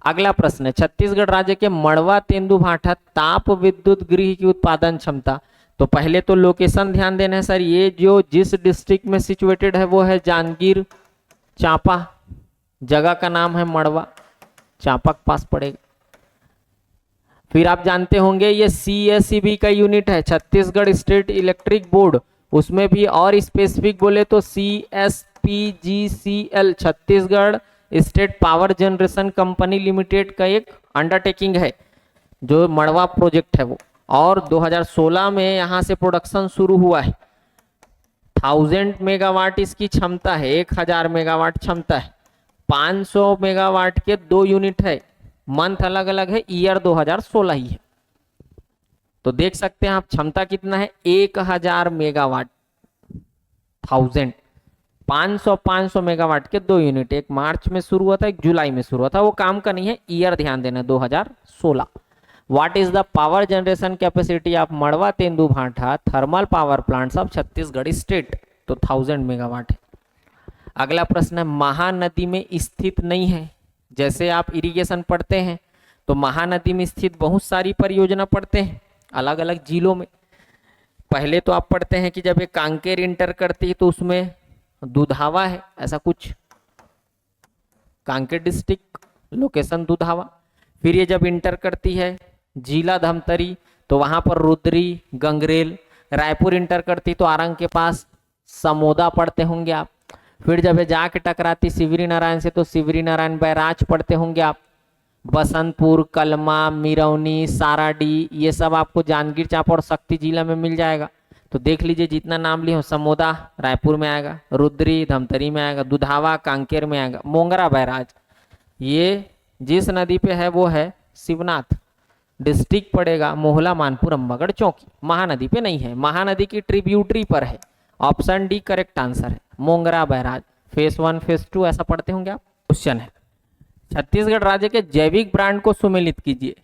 अगला प्रश्न है, छत्तीसगढ़ राज्य के मड़वा तेंदुभाठा ताप विद्युत गृह की उत्पादन क्षमता। तो पहले तो लोकेशन ध्यान देना है सर, ये जो जिस डिस्ट्रिक्ट में सिचुएटेड है वो है जांजगीर चांपा जगह का नाम है मड़वा, चांपक पास पड़ेगा। फिर आप जानते होंगे ये CSEB का यूनिट है, छत्तीसगढ़ स्टेट इलेक्ट्रिक बोर्ड, उसमें भी और स्पेसिफिक बोले तो CSPGCL Chhattisgarh state power generation company limited का एक अंडरटेकिंग है जो मड़वा प्रोजेक्ट है वो। और 2016 में यहाँ से प्रोडक्शन शुरू हुआ है। 1000 मेगावाट इसकी क्षमता है, 1000 मेगावाट क्षमता है। 500 मेगावाट के 2 यूनिट है, मंथ अलग अलग है, ईयर 2016 ही है। तो देख सकते हैं आप क्षमता कितना है, 1000 मेगावाट, 1000, 500 मेगावाट के 2 यूनिट। एक मार्च में शुरू हुआ था, एक जुलाई में शुरू हुआ था, वो काम का नहीं है, ईयर ध्यान देना 2016। What is the power generation capacity of Marwa Tendu Bhatha thermal power plants of Chhattisgarh state? तो 1000 मेगावाट है। अगला प्रश्न है, महानदी में स्थित नहीं है। जैसे आप इरिगेशन पढ़ते हैं तो महानदी में स्थित बहुत सारी परियोजना पढ़ते हैं अलग अलग जिलों में। पहले तो आप पढ़ते हैं कि जब ये कांकेर इंटर करती है तो उसमें दुधावा है, ऐसा कुछ, कांकेर डिस्ट्रिक्ट, लोकेशन दुधावा। फिर ये जब इंटर करती है जिला धमतरी तो वहां पर रुद्री, गंगरेल। रायपुर इंटर करती तो आरंग के पास समोदा पढ़ते होंगे आप। फिर जब ये जाके टकराती शिवरी नारायण से तो शिवरी नारायण बैराज पढ़ते होंगे आप। बसंतपुर, कलमा, मिरौनी, साराडी, ये सब आपको जांजगीर चांपा और शक्ति जिला में मिल जाएगा। तो देख लीजिए जितना नाम लिए हो, समोदा रायपुर में आएगा, रुद्री धमतरी में आएगा, दुधावा कांकेर में आएगा, मोंगरा बैराज ये जिस नदी पे है वो है शिवनाथ। डिस्ट्रिक्ट पड़ेगा मोहला, मानपुर, अम्बागढ़, चौकी। महानदी पे नहीं है, महानदी की ट्रिब्यूटरी पर है। ऑप्शन डी करेक्ट आंसर है, मोंगरा बैराज। फेज 1 फेज 2 ऐसा पढ़ते होंगे आप। क्वेश्चन है, छत्तीसगढ़ राज्य के जैविक ब्रांड को सुमेलित कीजिए।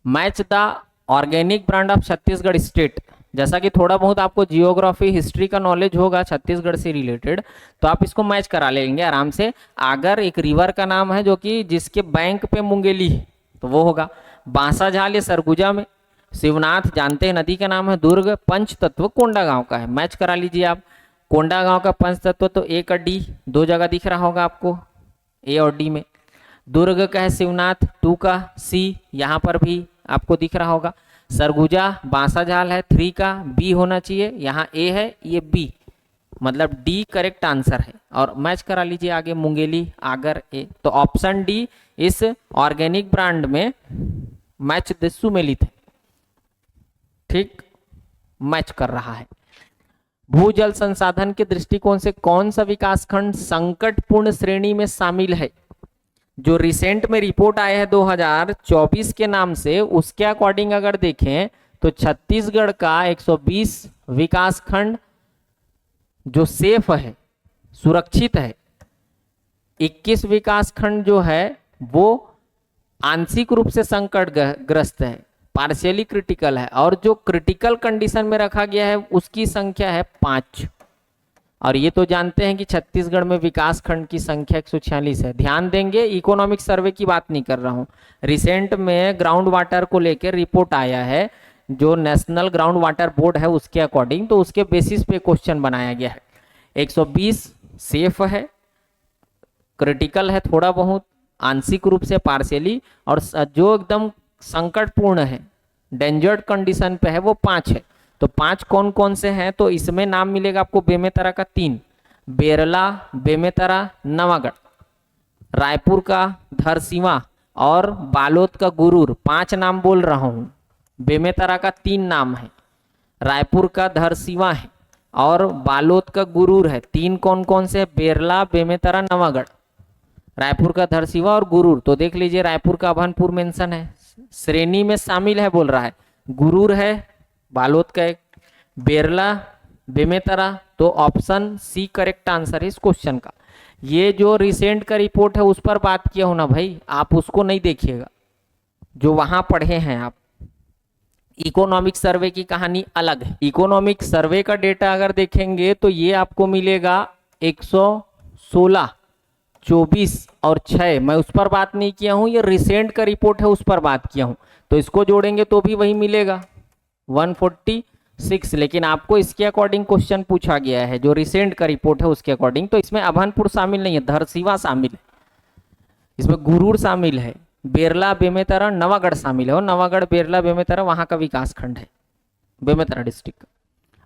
Match the organic brand of Chhattisgarh state. जैसा कि थोड़ा बहुत आपको जियोग्राफी हिस्ट्री का नॉलेज होगा छत्तीसगढ़ से रिलेटेड, तो आप इसको मैच करा लेंगे आराम से। अगर एक रिवर का नाम है जो कि जिसके बैंक पे मुंगेली है तो वो होगा। बांसाझाल ये सरगुजा में, शिवनाथ जानते हैं नदी का नाम है, दुर्ग, पंचतत्व कोंडागांव का है। मैच करा लीजिए आप। कोंडागांव का पंचतत्व तो ए का डी 2 जगह दिख रहा होगा आपको, ए और डी में। दुर्ग का है शिवनाथ, 2 का सी यहाँ पर भी आपको दिख रहा होगा। सरगुजा बांसाझाल है, 3 का बी होना चाहिए, यहाँ ए है, ये बी, मतलब डी करेक्ट आंसर है। और मैच करा लीजिए आगे, मुंगेली, आगर, ए। तो ऑप्शन डी इस ऑर्गेनिक ब्रांड में मैच सुमेलित है, ठीक, मैच कर रहा है। भूजल संसाधन के दृष्टिकोण से कौन सा विकासखंड संकटपूर्ण श्रेणी में शामिल है? जो रिसेंट में रिपोर्ट आया है 2024 के नाम से, उसके अकॉर्डिंग अगर देखें तो छत्तीसगढ़ का 120 विकासखंड जो सेफ है, सुरक्षित है। 21 विकासखंड जो है वो आंशिक रूप से संकटग्रस्त है, पार्शियली क्रिटिकल है, और जो क्रिटिकल कंडीशन में रखा गया है उसकी संख्या है 5। और ये तो जानते हैं कि छत्तीसगढ़ में विकास खंड की संख्या 146 है। ध्यान देंगे, इकोनॉमिक सर्वे की बात नहीं कर रहा हूँ। रिसेंट में ग्राउंड वाटर को लेकर रिपोर्ट आया है जो नेशनल ग्राउंड वाटर बोर्ड है उसके अकॉर्डिंग, तो उसके बेसिस पे क्वेश्चन बनाया गया है। 120 सेफ है, क्रिटिकल है थोड़ा बहुत, आंशिक रूप से पार्शियली, और जो एकदम संकटपूर्ण है, डेंजर्ड कंडीशन पे है, वो 5 है। तो 5 कौन कौन से हैं? तो इसमें नाम मिलेगा आपको बेमेतरा का 3, बेरला, बेमेतरा, नवागढ़, रायपुर का धरसीवा और बालोद का गुरूर। 5 नाम बोल रहा हूँ। बेमेतरा का 3 नाम है, रायपुर का धरसीवा है और बालोद का गुरूर है। 3 कौन कौन से? बेरला, बेमेतरा, नवागढ़, रायपुर का धरसीवा और गुरूर। तो देख लीजिए रायपुर का अभनपुर मेंशन है, श्रेणी में शामिल है बोल रहा है। गुरूर है बालोद का एक, बेरला, बेमेतरा, तो ऑप्शन सी करेक्ट आंसर है इस क्वेश्चन का। ये जो रिसेंट का रिपोर्ट है उस पर बात किया हो ना भाई, आप उसको नहीं देखिएगा जो वहां पढ़े हैं आप। इकोनॉमिक सर्वे की कहानी अलग है। इकोनॉमिक सर्वे का डेटा अगर देखेंगे तो ये आपको मिलेगा 116, 24 और 6। मैं उस पर बात नहीं किया हूं, ये रिसेंट का रिपोर्ट है उस पर बात किया हूं। तो इसको जोड़ेंगे तो भी वही मिलेगा 146। लेकिन आपको इसके अकॉर्डिंग क्वेश्चन पूछा गया है जो रिसेंट का रिपोर्ट है उसके अकॉर्डिंग, तो इसमें अभनपुर शामिल नहीं है, धरसीवा शामिल है। इसमें गुरूर शामिल है, बेरला बेमेतरा नवागढ़ शामिल है, और नवागढ़ बेरला बेमेतरा वहां का विकास खंड है, बेमेतरा डिस्ट्रिक्ट का।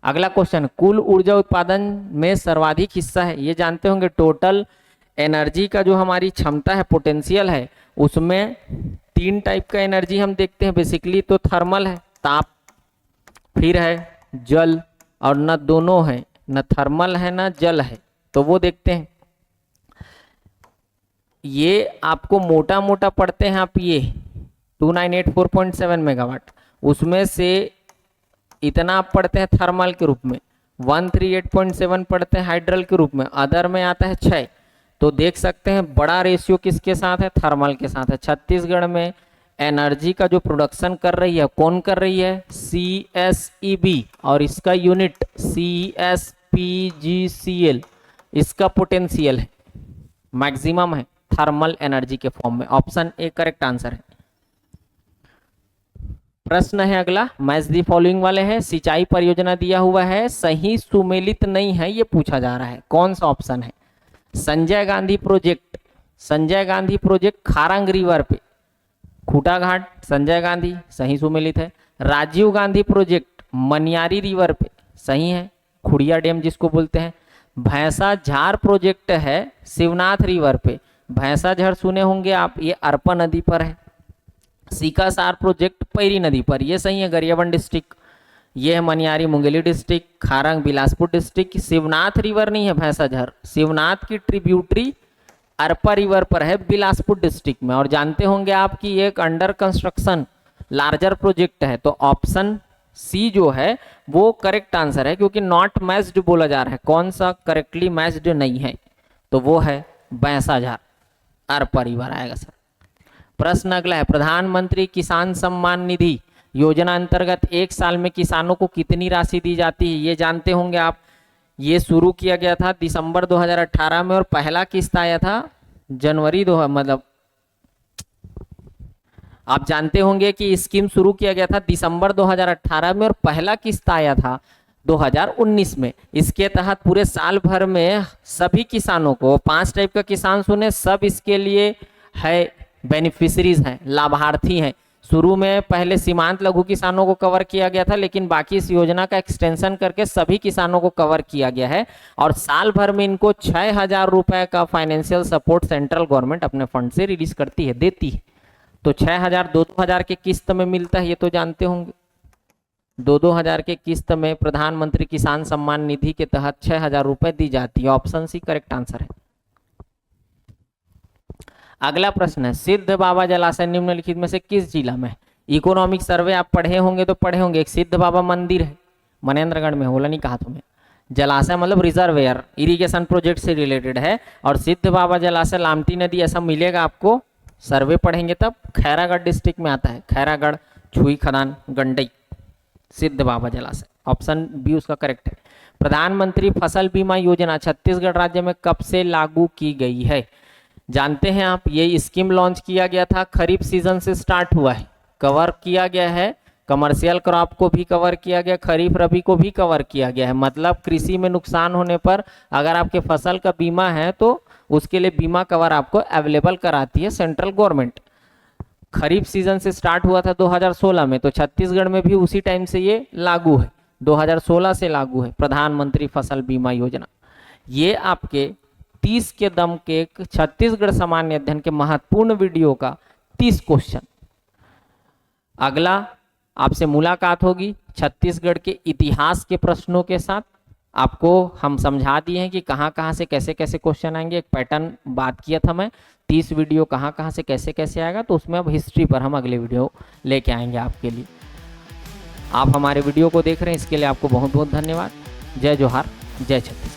अगला क्वेश्चन, कुल ऊर्जा उत्पादन में सर्वाधिक हिस्सा है, ये जानते होंगे टोटल एनर्जी का जो हमारी क्षमता है, पोटेंशियल है, उसमें 3 टाइप का एनर्जी हम देखते हैं बेसिकली। तो थर्मल है, ताप, फिर है जल, और न दोनों है, न थर्मल है न जल है, तो वो देखते हैं। ये आपको मोटा मोटा पढ़ते हैं आप, ये 2984.7 मेगावाट, उसमें से इतना आप पढ़ते हैं थर्मल के रूप में, 138.7 पढ़ते हैं हाइड्रल के रूप में, अदर में आता है 6। तो देख सकते हैं बड़ा रेशियो किसके साथ है, थर्मल के साथ है। छत्तीसगढ़ में एनर्जी का जो प्रोडक्शन कर रही है, कौन कर रही है, CSEB, और इसका यूनिट CSPGCL, इसका पोटेंशियल है, मैक्सिमम है थर्मल एनर्जी के फॉर्म में। ऑप्शन ए करेक्ट आंसर है। प्रश्न है अगला, मैच दी फॉलोइंग वाले है, सिंचाई परियोजना दिया हुआ है, सही सुमेलित नहीं है, ये पूछा जा रहा है, कौन सा ऑप्शन है। Sanjay Gandhi project, Sanjay Gandhi project Kharang river पे, खूटा घाट, संजय गांधी, सही सुमेलित है। राजीव गांधी प्रोजेक्ट मनियारी रिवर पे, सही है, खुड़िया डैम जिसको बोलते हैं। भैंसा झार प्रोजेक्ट है शिवनाथ रिवर पे, भैंसा झर सुने होंगे आप, ये अरपा नदी पर है। सीकासार प्रोजेक्ट पैरी नदी पर, ये सही है, गरियाबंद डिस्ट्रिक्ट। ये है Maniyari Mungeli district, Kharang Bilaspur district. Shivnath river नहीं है भैंसा झर, शिवनाथ की ट्रिब्यूटरी अरपा रिवर पर है बिलासपुर डिस्ट्रिक्ट में। और जानते होंगे आप कि एक अंडर कंस्ट्रक्शन लार्जर प्रोजेक्ट है, तो ऑप्शन सी जो है वो करेक्ट आंसर है, क्योंकि नॉट मैच्ड बोला जा रहा है, कौन सा करेक्टली मैच्ड नहीं है, तो वो है भैंसाझार, अरपा रिवर आएगा सर। प्रश्न अगला है, प्रधानमंत्री किसान सम्मान निधि योजना अंतर्गत एक साल में किसानों को कितनी राशि दी जाती है, ये जानते होंगे आप। ये शुरू किया गया था दिसंबर 2018 में, और पहला किस्त आया था जनवरी मतलब आप जानते होंगे कि स्कीम शुरू किया गया था दिसंबर 2018 में, और पहला किस्त आया था 2019 में। इसके तहत पूरे साल भर में सभी किसानों को, 5 टाइप का किसान सुने, सब इसके लिए है बेनिफिशरीज हैं, लाभार्थी हैं। शुरू में पहले सीमांत लघु किसानों को कवर किया गया था, लेकिन बाकी इस योजना का एक्सटेंशन करके सभी किसानों को कवर किया गया है, और साल भर में इनको 6,000 रुपए का फाइनेंशियल सपोर्ट सेंट्रल गवर्नमेंट अपने फंड से रिलीज करती है, देती है। तो 6,000 2,000 के किस्त में मिलता है, ये तो जानते होंगे। 2,000 के किस्त में प्रधानमंत्री किसान सम्मान निधि के तहत 6,000 रुपए दी जाती है। ऑप्शन सी करेक्ट आंसर है। अगला प्रश्न है, सिद्ध बाबा जलाशय निम्नलिखित में से किस जिला में। इकोनॉमिक सर्वे आप पढ़े होंगे तो पढ़े होंगे, एक सिद्ध बाबा मंदिर है मनेन्द्रगढ़ में, बोला नहीं कहा तुम्हें। जलाशय मतलब रिजर्वेयर, इरिगेशन प्रोजेक्ट से रिलेटेड है, और सिद्ध बाबा जलाशय लामटी नदी, ऐसा मिलेगा आपको, सर्वे पढ़ेंगे तब। खैरागढ़ डिस्ट्रिक्ट में आता है, खैरागढ़, छुई खदान, गंडई, सिद्ध बाबा जलाशय। ऑप्शन बी उसका करेक्ट है। प्रधानमंत्री फसल बीमा योजना छत्तीसगढ़ राज्य में कब से लागू की गई है, जानते हैं आप। ये स्कीम लॉन्च किया गया था, खरीफ सीजन से स्टार्ट हुआ है, कवर किया गया है, कमर्शियल क्रॉप को भी कवर किया गया, खरीफ रबी को भी कवर किया गया है। मतलब कृषि में नुकसान होने पर अगर आपके फसल का बीमा है तो उसके लिए बीमा कवर आपको अवेलेबल कराती है सेंट्रल गवर्नमेंट। खरीफ सीजन से स्टार्ट हुआ था 2016 में, तो छत्तीसगढ़ में भी उसी टाइम से ये लागू है, 2016 से लागू है प्रधानमंत्री फसल बीमा योजना। ये आपके 30 के दम के छत्तीसगढ़ सामान्य अध्ययन के महत्वपूर्ण वीडियो का 30 क्वेश्चन। अगला आपसे मुलाकात होगी छत्तीसगढ़ के इतिहास के प्रश्नों के साथ। आपको हम समझा दिए हैं कि कहाँ कहाँ से कैसे कैसे क्वेश्चन आएंगे, एक पैटर्न बात किया था मैं, 30 वीडियो कहाँ कहाँ से कैसे कैसे आएगा, तो उसमें अब हिस्ट्री पर हम अगले वीडियो लेके आएंगे आपके लिए। आप हमारे वीडियो को देख रहे हैं, इसके लिए आपको बहुत बहुत धन्यवाद। जय जोहार, जय छत्तीसगढ़।